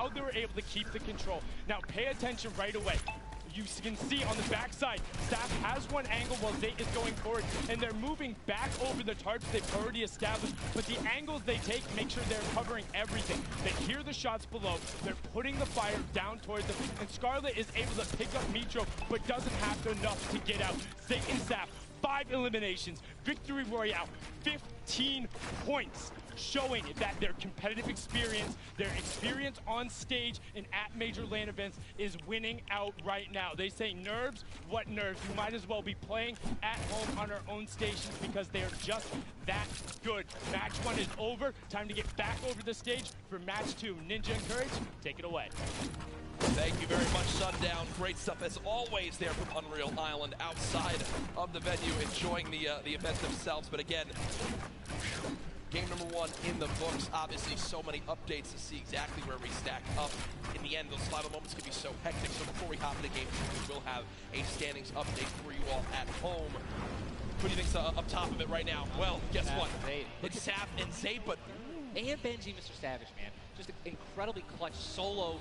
how they were able to keep the control. Now pay attention right away. You can see on the backside, Staff has one angle while Zayt is going forward, and they're moving back over the tarps they've already established, but the angles they take make sure they're covering everything. They hear the shots below, they're putting the fire down towards them, and Scarlet is able to pick up Mitro, but doesn't have enough to get out. Zayt and Staff, 5 eliminations, victory royale, 15 points. Showing that their competitive experience, their experience on stage and at major LAN events is winning out right now. They say nerves, what nerves? We might as well be playing at home on our own stations because they are just that good. Match 1 is over. Time to get back over the stage for match 2. Ninja and Courage, take it away. Thank you very much, Sundown. Great stuff as always there from Unreal Island outside of the venue, enjoying the event themselves. But again, game number 1 in the books. Obviously, so many updates to see exactly where we stack up. In the end, those final moments can be so hectic. So before we hop into game 2, we will have a standings update for you all at home. Who do you think's up top of it right now? Well, guess what? It's Saf and Zayt, but and Benji, Mr. Savage, man, just incredibly clutch solo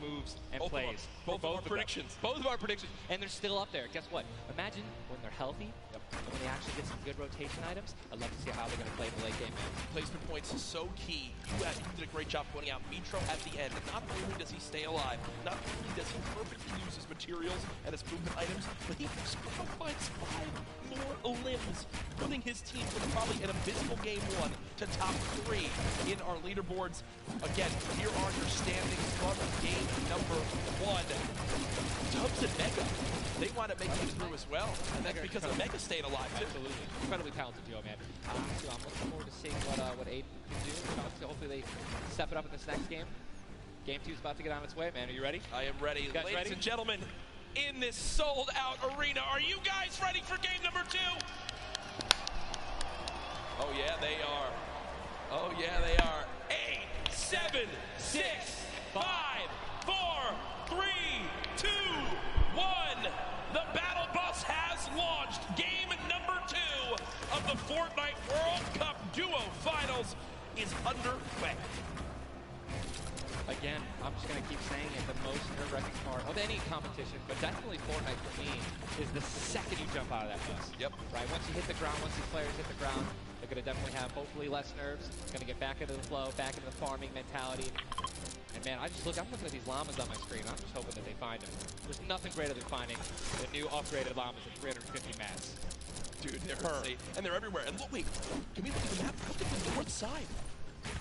moves and plays. Both of our predictions. Both of our predictions. And they're still up there. Guess what? Imagine when they're healthy, and when they actually get some good rotation items. I'd love to see how they're going to play in the late game, man. Placement points is so key. You did a great job pointing out Mitro at the end. And not only does he stay alive, not only does he perfectly use his materials and his movement items, but he somehow finds 5 more limbs, putting his team from probably an abysmal game 1 to top 3 in our leaderboards. Again, here are your standings from game number 1. Dubs and Mega, they want to make it through as well, and that's because of Mega staying alive too. Absolutely, incredibly talented duo, man. So I'm looking forward to seeing what Aiden can do. So hopefully they step it up in this next game. Game 2 is about to get on its way, man. Are you ready? I am ready. Ladies and gentlemen, in this sold-out arena, are you guys ready for game number 2? Oh yeah, they are. Oh yeah, they are. 8, 7, 6, 5, 4, 3, 2, 1. The battle bus has launched. Game number 2 of the Fortnite World Cup Duo Finals is underway. Again, I'm just going to keep saying it, the most nerve-wracking part of any competition, but definitely Fortnite for me, is the second you jump out of that bus. Yep. Right? Once you hit the ground, once these players hit the ground, they're going to definitely have hopefully less nerves, going to get back into the flow, back into the farming mentality. And man, I'm looking at these llamas on my screen. I'm just hoping that they find them. There's nothing greater than finding the new upgraded llamas at 350 mats. Dude, they're insane. And they're everywhere. And look, wait, can we look at the map? Look at the north side.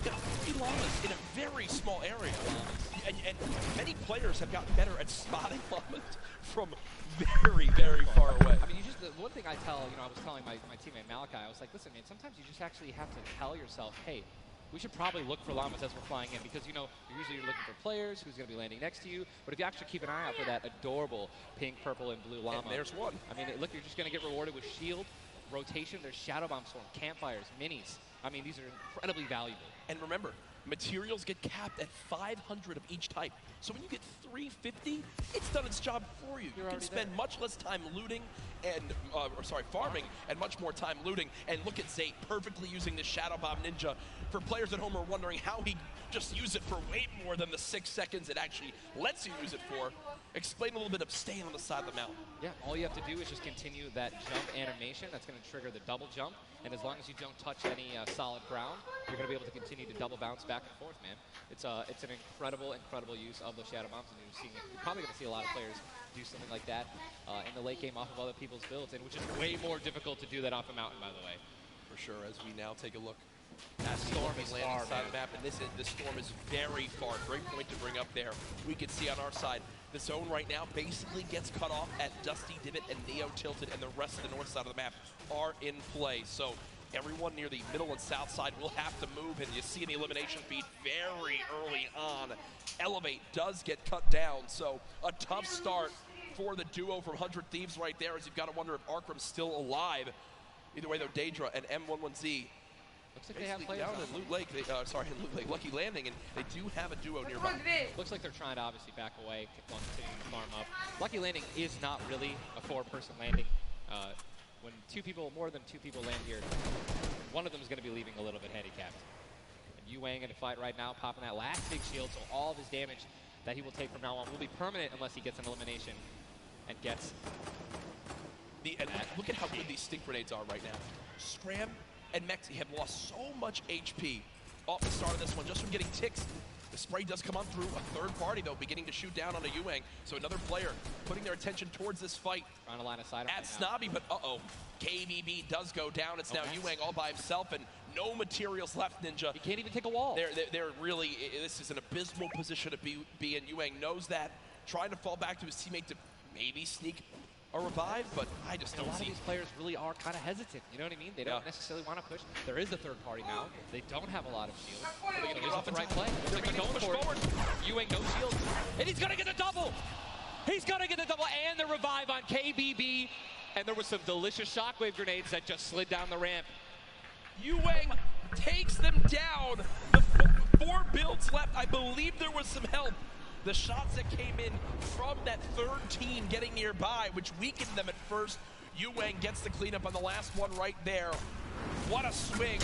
Got 3 llamas in a very small area. And many players have gotten better at spotting llamas from very, very far away. I mean, the one thing I tell, I was telling my teammate Malachi, I was like, listen, man, sometimes you just actually have to tell yourself, hey, we should probably look for llamas as we're flying in, because you're usually looking for players who's going to be landing next to you. But if you actually keep an eye out for that adorable pink, purple, and blue llama, and there's one. I mean, look, you're just going to get rewarded with shield, rotation. There's shadow bomb storm, campfires, minis. I mean, these are incredibly valuable. And remember, materials get capped at 500 of each type. So when you get 350, it's done its job for you. You can spend much less time looting and, farming, and much more time looting. And look at Zayt perfectly using the Shadow Bomb Ninja. For players at home who are wondering how he just used it for way more than the 6 seconds it actually lets you use it for, explain a little bit of staying on the side of the mountain. Yeah, all you have to do is just continue that jump animation. That's going to trigger the double jump. And as long as you don't touch any solid ground, you're going to be able to continue to double bounce back and forth, man. It's an incredible use of the Shadow Bombs, and you're probably going to see a lot of players do something like that in the late game off of other people's builds, and which is way more difficult to do that off a mountain, by the way. For sure, as we now take a look at the storm is landing side of the map, and this storm is very far. Great point to bring up there. We can see on our side, the zone right now basically gets cut off at Dusty Divot and Neo Tilted, and the rest of the north side of the map are in play. So everyone near the middle and south side will have to move, and you see in the elimination feed very early on, Elevate does get cut down. So a tough start for the duo from 100 Thieves right there, as you've got to wonder if Arkram's still alive. Either way, though, Daedra and M11Z looks like they have players down in Loot Lake. In Loot Lake, Lucky Landing, and they do have a duo nearby. Looks like they're trying to obviously back away while continuing to farm up. Lucky Landing is not really a 4-person landing. When more than two people land here, one of them is going to be leaving a little bit handicapped. And Yuang in a fight right now, popping that last big shield, so all of his damage that he will take from now on will be permanent unless he gets an elimination and gets... And look at how good these stink grenades are right now. Scram and Mexi have lost so much HP off the start of this one just from getting ticks. The spray does come on through. A third party, though, beginning to shoot down on a Yuang. So another player putting their attention towards this fight. Trying to line of sight at Snobby, but KBB does go down. It's now Yuang all by himself and no materials left, Ninja. He can't even take a wall. They're really, this is an abysmal position to be in. Yuang knows that. Trying to fall back to his teammate to maybe sneak a revive, but I just don't see. A lot of these players really are kind of hesitant, you know what I mean? They don't necessarily want to push. There is a third party now. They don't have a lot of shields. They're going to get off the right play. They're going forward. Yuang no shield. And he's going to get the double! He's going to get the double and the revive on KBB. And there was some delicious shockwave grenades that just slid down the ramp. Yuang takes them down. The 4 builds left. I believe there was some help. The shots that came in from that third team getting nearby, which weakened them at first. Yuang gets the cleanup on the last one right there. What a swing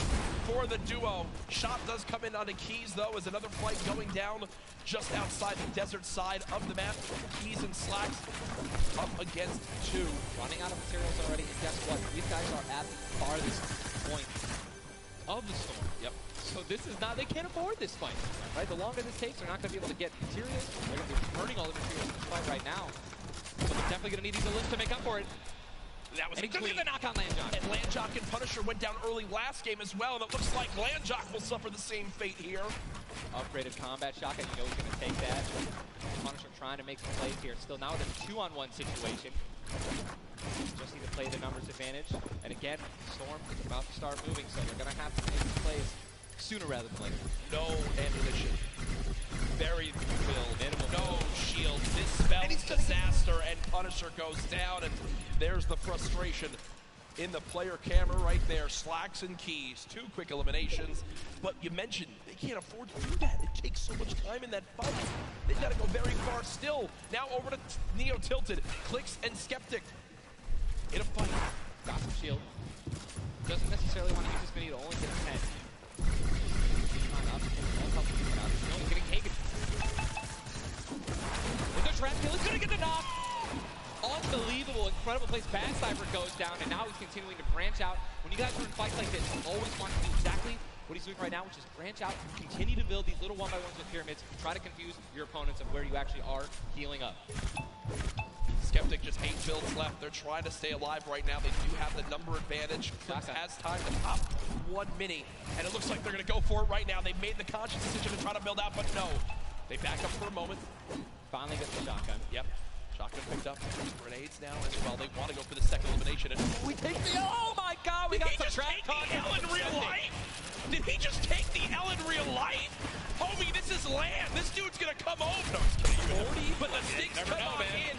for the duo. Shot does come in onto Keys, though, as another flight going down just outside the desert side of the map. Keys and Slacks up against 2. Running out of materials already, and guess what? These guys are at the farthest point of the storm. Yep. So this is not, they can't afford this fight, right? The longer this takes, they're not going to be able to get materials. They're going to be burning all the materials in this fight right now. So they're definitely going to need these elims to make up for it. That was and he took the knock on Landjock. And Landjock and Punisher went down early last game as well, and it looks like Landjock will suffer the same fate here. Upgraded combat shotgun, you know he's going to take that. Punisher trying to make some plays here. Still now in a 2-on-1 situation. Just need to play the numbers advantage. And again, Storm is about to start moving, so they're going to have to make some plays sooner rather than later. No ammunition. Very build. No shield. This spells disaster, and Punisher goes down, and there's the frustration in the player camera right there. Slacks and Keys, 2 quick eliminations. But you mentioned they can't afford to do that. It takes so much time in that fight. They've got to go very far still. Now over to Neo Tilted. Clicks and Skeptic in a fight. Got some shield. Doesn't necessarily want to use this mini to only get a 10. He's getting taken. Is there trap kill? He's gonna get the knock! Unbelievable, incredible place. Bad Cypher goes down, and now he's continuing to branch out. When you guys are in fights like this, you always want to do exactly what he's doing right now, which is branch out, continue to build these little 1x1s with pyramids, try to confuse your opponents of where you actually are healing up. Skeptic just 8 builds left. They're trying to stay alive right now. They do have the number advantage. Clicks has time to pop 1 mini, and it looks like they're going to go for it right now. They made the conscious decision to try to build out, but no. They back up for a moment. Finally gets the shotgun. Yep. Shotgun picked up. Grenades now as well. They want to go for the second elimination. And we take the... Oh my god, we got some trap talk in real life? Did he just take the L in real life? Homie, this is land. This dude's going to come over. No, I'm just kidding. 40, but the stinks come on in.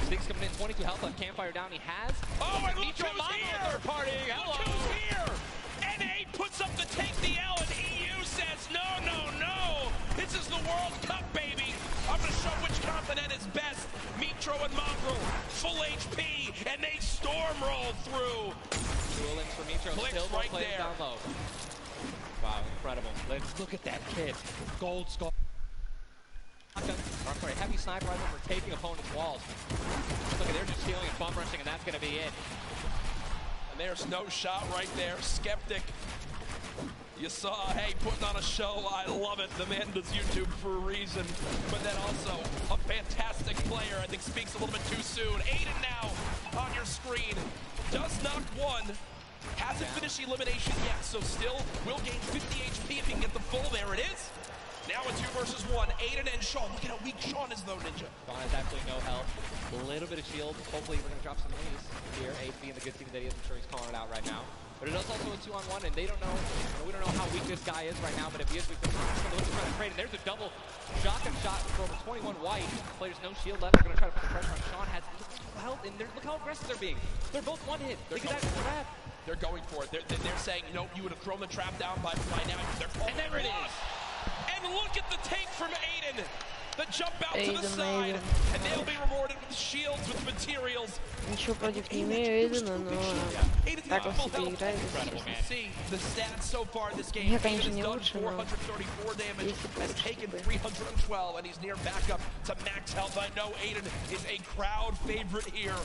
Stinks coming in, 22 health left. Campfire down. He has. Oh, and look who's here. Third party. Hello. Look who's here. NA puts up the take the L, and EU says, no, no, no. This is the World Cup, baby. I'm going to show which continent is best. Mitro and Mongrel, full HP, and they storm roll through. Duelings for Mitro. Clicks Still right plays there. Down low. Wow, incredible. Let's look at that kid. Gold skull. I'm sorry, heavy sniper rifle for taking opponents' walls. Look at, they're just stealing and bum rushing, and that's going to be it. And there's no shot right there. Skeptic. You saw, hey, putting on a show. I love it. The man does YouTube for a reason. But then also a fantastic player. I think speaks a little bit too soon. Aiden now on your screen. Does knock 1. Hasn't finished the elimination yet, so still will gain 50 HP if he can get the full. There it is. Now a 2 versus 1. Aiden and Sean. Look at how weak Sean is, though, Ninja. Sean has absolutely no health. A little bit of shield. Hopefully we're going to drop some minis here. 8 being the good team that he is. I'm sure he's calling it out right now. But it is also a 2-on-1, and they don't know, we don't know how weak this guy is right now, but if he is weak, they're going to try to trade. And there's a double shotgun shot for over 21 white. Players no shield left. They're going to try to put the pressure on. Sean has health, and look how aggressive they're being. They're both one hit. They can actually grab. They're going for it. They're saying, you know, you would have thrown the trap down by now. They're and there it is. And look at the take from Aiden. The jump out to the side, and they'll be rewarded with shields, with materials. Ничего против не имею Эйдена, но так он себе играет. See the stats so far this game. Я, конечно, не done лучше, но 434 damage, has taken 312, and he's near backup to max health. I know Aiden is a crowd favorite here.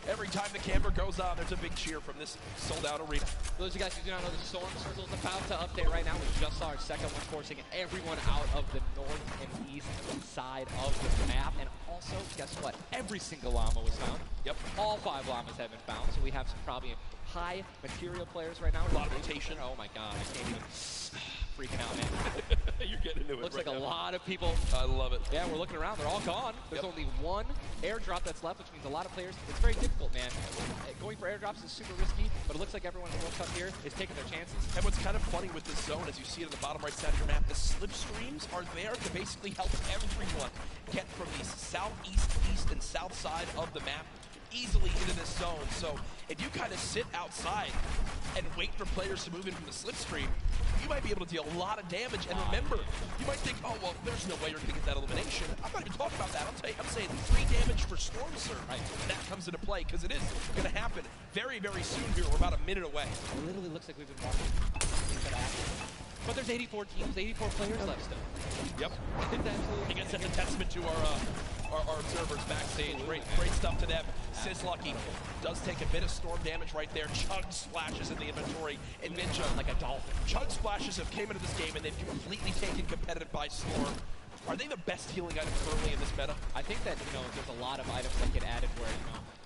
Every time the camera goes on, there's a big cheer from this sold-out arena. For those of you guys who do not know, the Storm Circle is about to update right now. We just saw our second one forcing everyone out of the north and east side of the map. And also, guess what? Every single llama was found. Yep. All 5 llamas have been found, so we have some probably high material players right now. A lot of rotation. Oh my god, I can't even freaking out, man. You're getting into it. Looks right like now. a lot of people. I love it. Yeah, we're looking around. They're all gone. There's Yep. only one airdrop that's left, which means a lot of players. It's very difficult, man. Going for airdrops is super risky, but it looks like everyone in the World Cup here is taking their chances. And what's kind of funny with this zone, as you see it in the bottom right side of your map, the slipstreams are there to basically help everyone get from the southeast, east, and south side of the map easily into this zone. So if you kind of sit outside and wait for players to move in from the slipstream, you might be able to deal a lot of damage. And remember, you might think, oh, well, there's no way you're going to get that elimination. I'm not even talking about that. I'm saying 3 damage for Storm Surge. Right. That comes into play because it is going to happen very, very soon here. We're about a minute away. It literally looks like we've been watching. But there's 84 teams, 84 players left still. Yep. It's absolutely I guess that's a testament to our observers backstage. Great stuff to them. Sizzlucky does take a bit of storm damage right there. Chug splashes in the inventory. And Ninja, like a dolphin. Chug splashes have came into this game and they've completely taken competitive by storm. Are they the best healing item currently in this meta? I think that, there's a lot of items that get added where,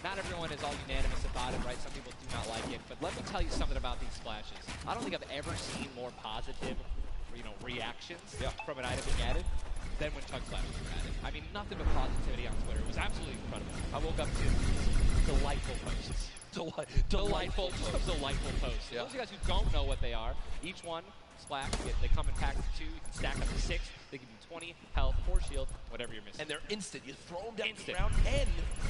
not everyone is all unanimous about it, right? Some people do not like it. But let me tell you something about these splashes. I don't think I've ever seen more positive, reactions from an item being added than when chug splashes were added. I mean, nothing but positivity on Twitter. It was absolutely incredible. I woke up to delightful posts. Delightful posts. Yeah. Those of you guys who don't know what they are, each one splash, they come in packs of 2, you can stack up to 6, they give you 20 health, 4 shield, whatever you're missing. And they're instant. You throw them down the ground, and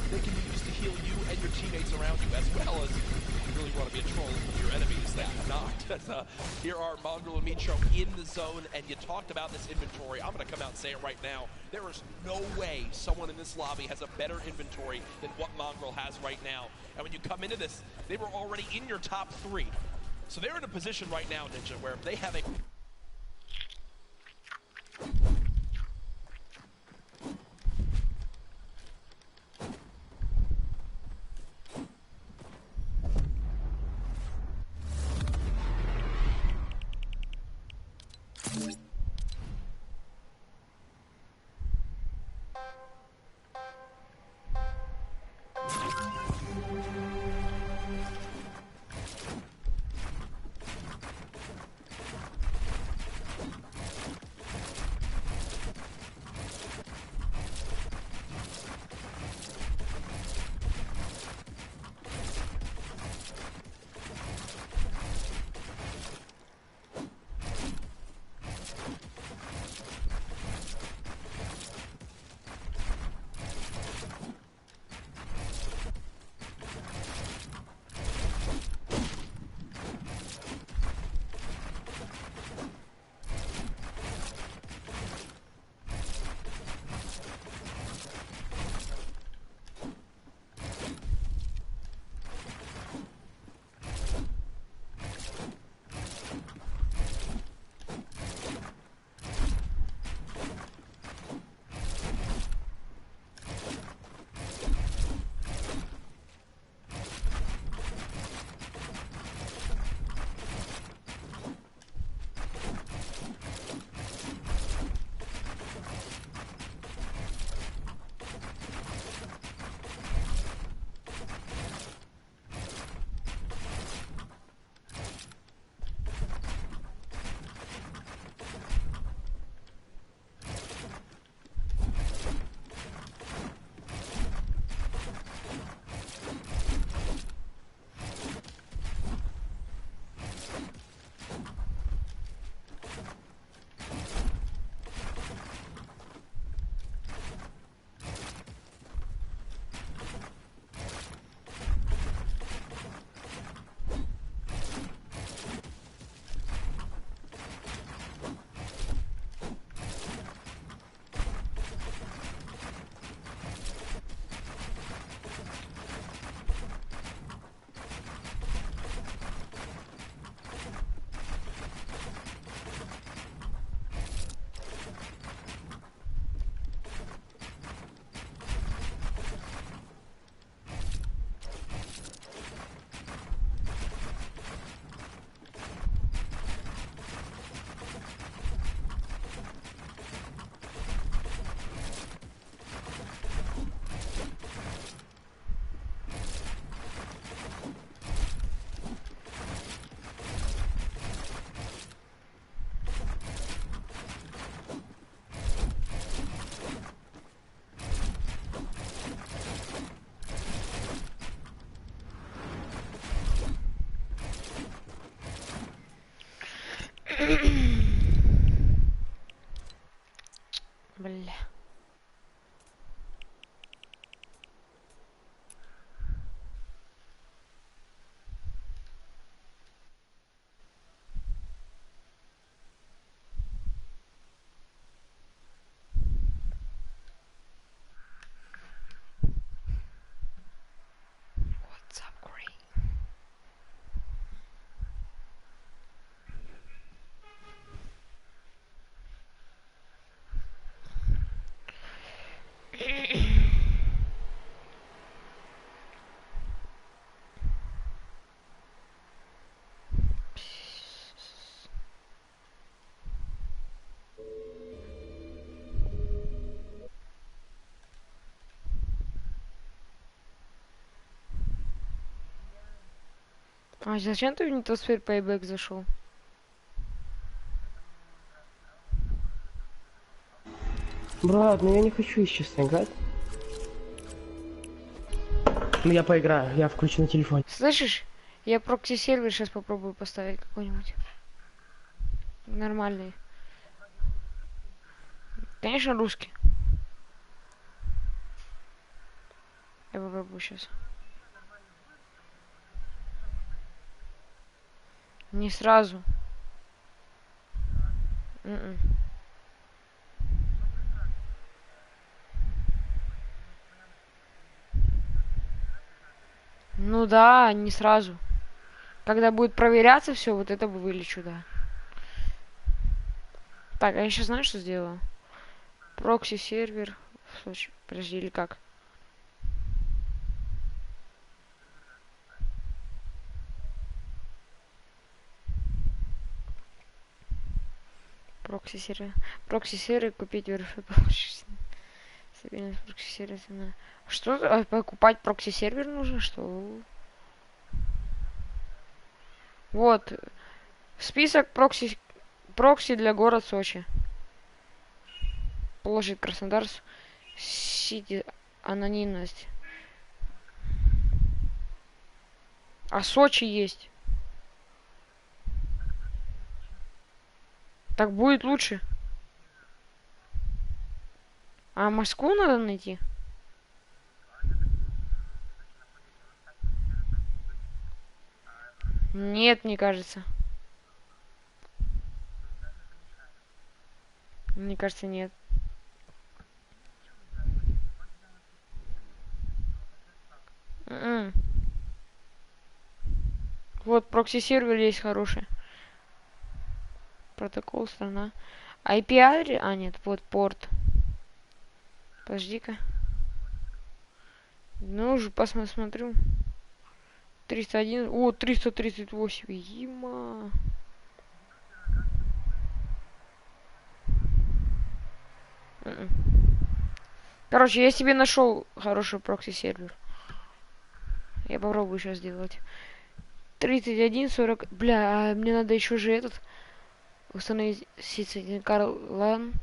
they can be used to heal you and your teammates around you, as well as if you really want to be a troll with your enemies that you're not. Here are Mongrel and Micho in the zone, and you talked about this inventory. I'm going to come out and say it right now. There is no way someone in this lobby has a better inventory than what Mongrel has right now. And when you come into this, they were already in your top 3. So they're in a position right now, Ninja, where they have a... Бля. What's up, Green? А зачем ты в Нитосфер Payback зашел? Брат, ну я не хочу, если честно, играть. Ну я поиграю, я включу на телефоне. Слышишь? Я прокси сервер сейчас попробую поставить какой-нибудь. Нормальный. Конечно, русский. Я попробую сейчас. Не сразу. М-м. Ну да, не сразу. Когда будет проверяться все, вот это вылечу, да. Так, а я сейчас знаю, что сделаю? Прокси сервер. Подожди, или как? Прокси сервер. Прокси сервер купить верификацию. Стабильность прокси сервера. Что? Покупать прокси сервер нужно? Что? Вот. Список прокси для города Сочи. Площадь Краснодар. Сити. Анонимность. А Сочи есть. Так будет лучше. А Москву надо найти? Нет, мне кажется. Мне кажется, нет. М-м. Вот прокси-сервер есть хороший. Протокол, страна. IP-адрес? А, нет, вот порт. Подожди-ка. Ну, уже посмотрю. 301. О, 338. Има. М-м. Короче, я себе нашел хороший прокси-сервер. Я попробую сейчас сделать. 31, 40. Бля, а мне надо еще же этот установить Карлан.